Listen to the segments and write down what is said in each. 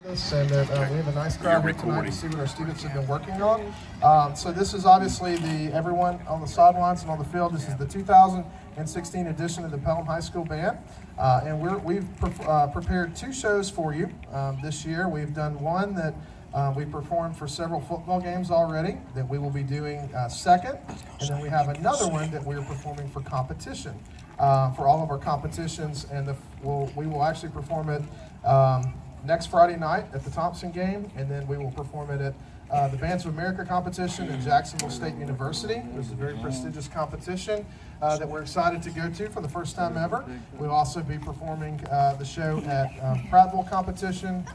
And that we have a nice crowd here tonight to see what our students have been working on. So this is obviously everyone on the sidelines and on the field. This is the 2016 edition of the Pelham High School Band. And we've prepared two shows for you this year. We've done one that we performed for several football games already that we will be doing second. And then we have another one that we're performing for competition, for all of our competitions. And we will actually perform it next Friday night at the Thompson game, and then we will perform it at the Bands of America competition at Jacksonville State University. It's a very prestigious competition that we're excited to go to for the first time ever. We'll also be performing the show at Prattville competition,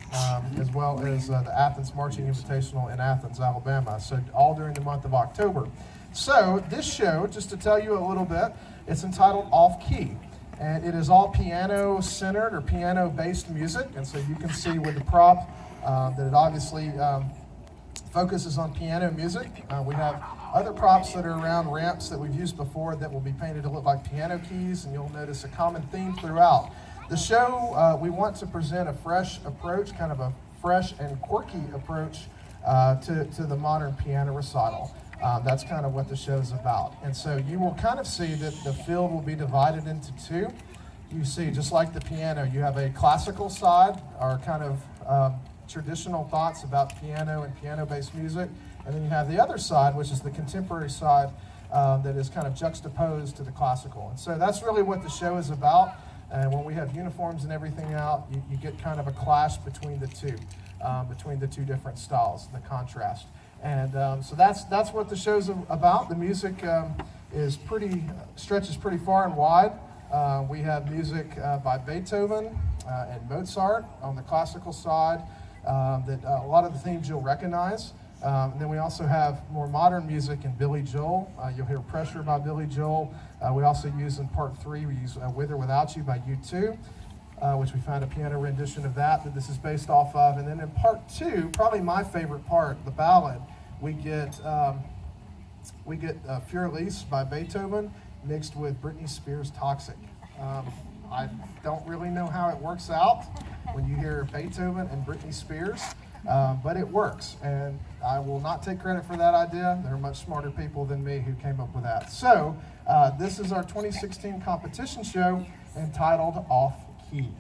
as well as the Athens Marching Invitational in Athens, Alabama. So all during the month of October. So this show, just to tell you a little bit, it's entitled Off Key. And it is all piano-centered or piano-based music. And so you can see with the prop that it obviously focuses on piano music. We have other props that are around ramps that we've used before that will be painted to look like piano keys, and you'll notice a common theme throughout. The show, we want to present a fresh approach, kind of a fresh and quirky approach to the modern piano recital. That's kind of what the show's about. And so you will kind of see that the field will be divided into two. You see, just like the piano, you have a classical side, or kind of traditional thoughts about piano and piano-based music. And then you have the other side, which is the contemporary side that is kind of juxtaposed to the classical. And so that's really what the show is about. And when we have uniforms and everything out, you get kind of a clash between the two different styles, the contrast. And so that's what the show's about. The music stretches pretty far and wide. We have music by Beethoven and Mozart on the classical side. That a lot of the themes you'll recognize. And then we also have more modern music in Billy Joel. You'll hear Pressure by Billy Joel. We also use in part 3, we use With or Without You by U2. Which we found a piano rendition of that this is based off of. And then in part 2, probably my favorite part, the ballad, we get Für Elise by Beethoven mixed with Britney Spears' Toxic. I don't really know how it works out when you hear Beethoven and Britney Spears, but it works. And I will not take credit for that idea. There are much smarter people than me who came up with that. So this is our 2016 competition show entitled Off Key.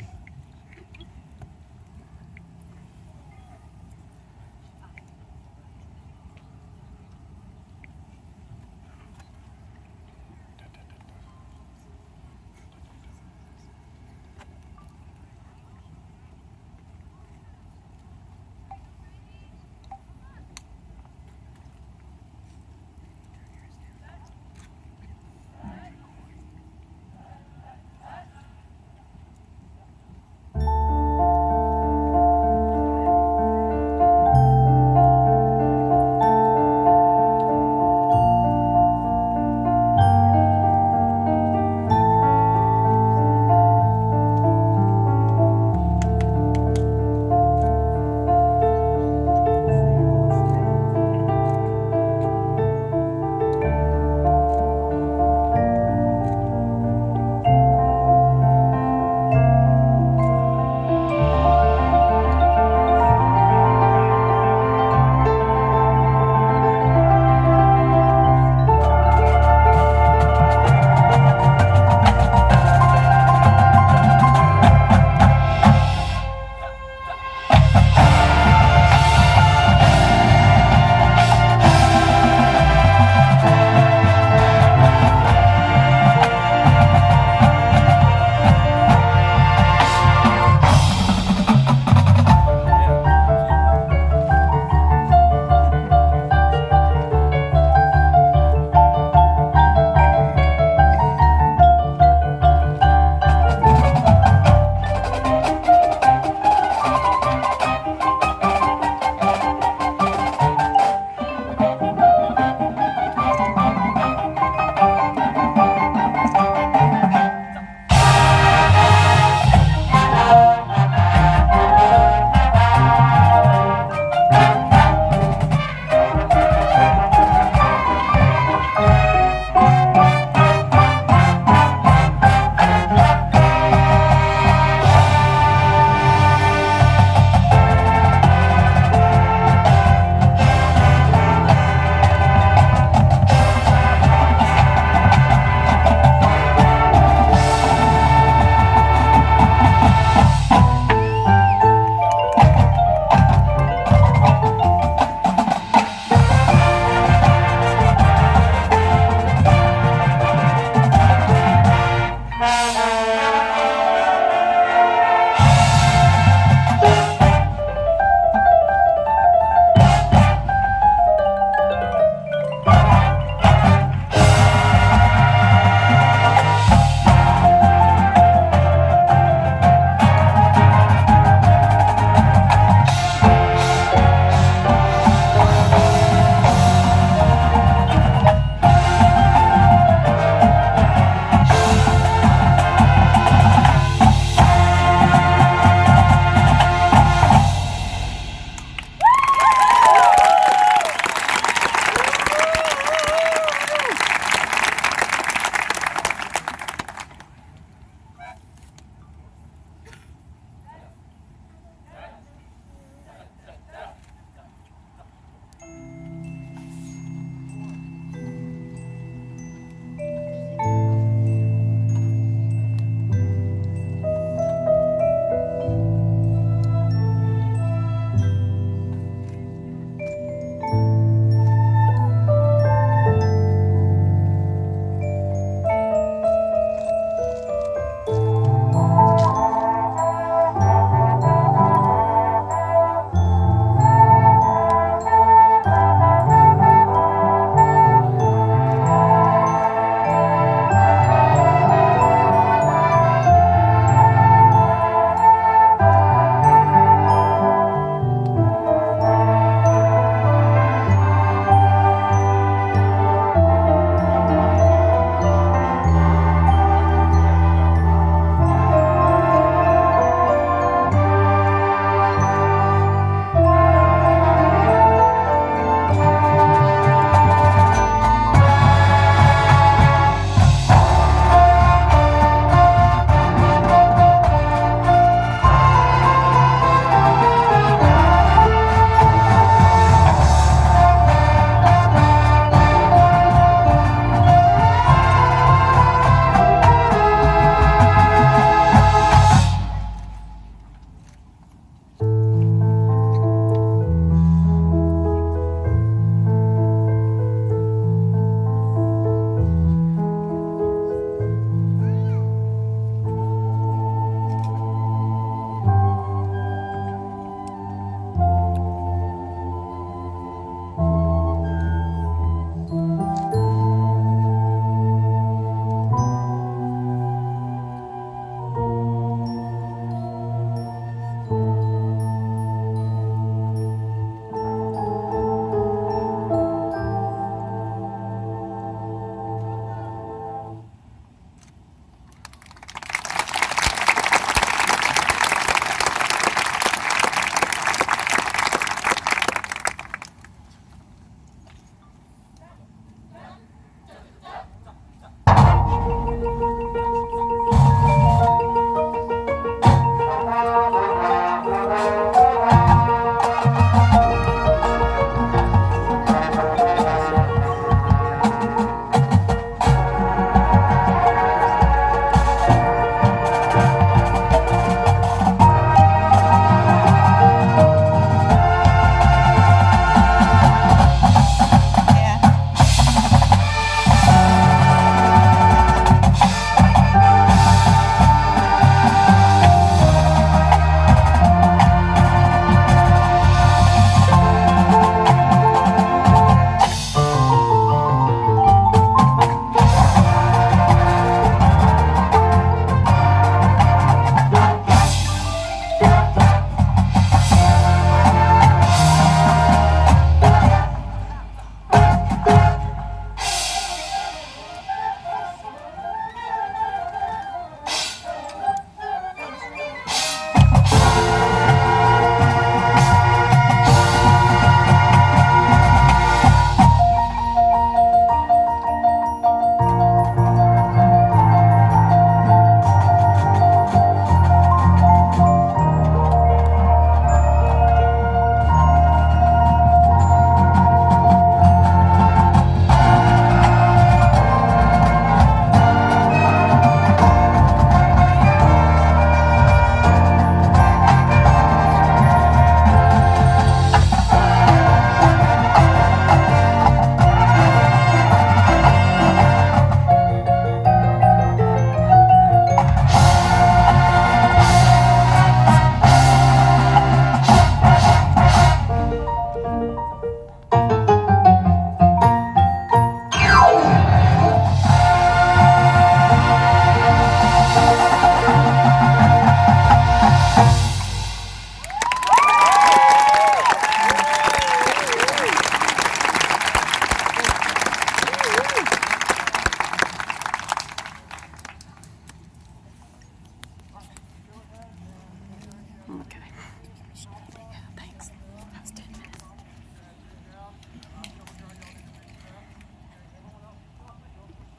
Thank you.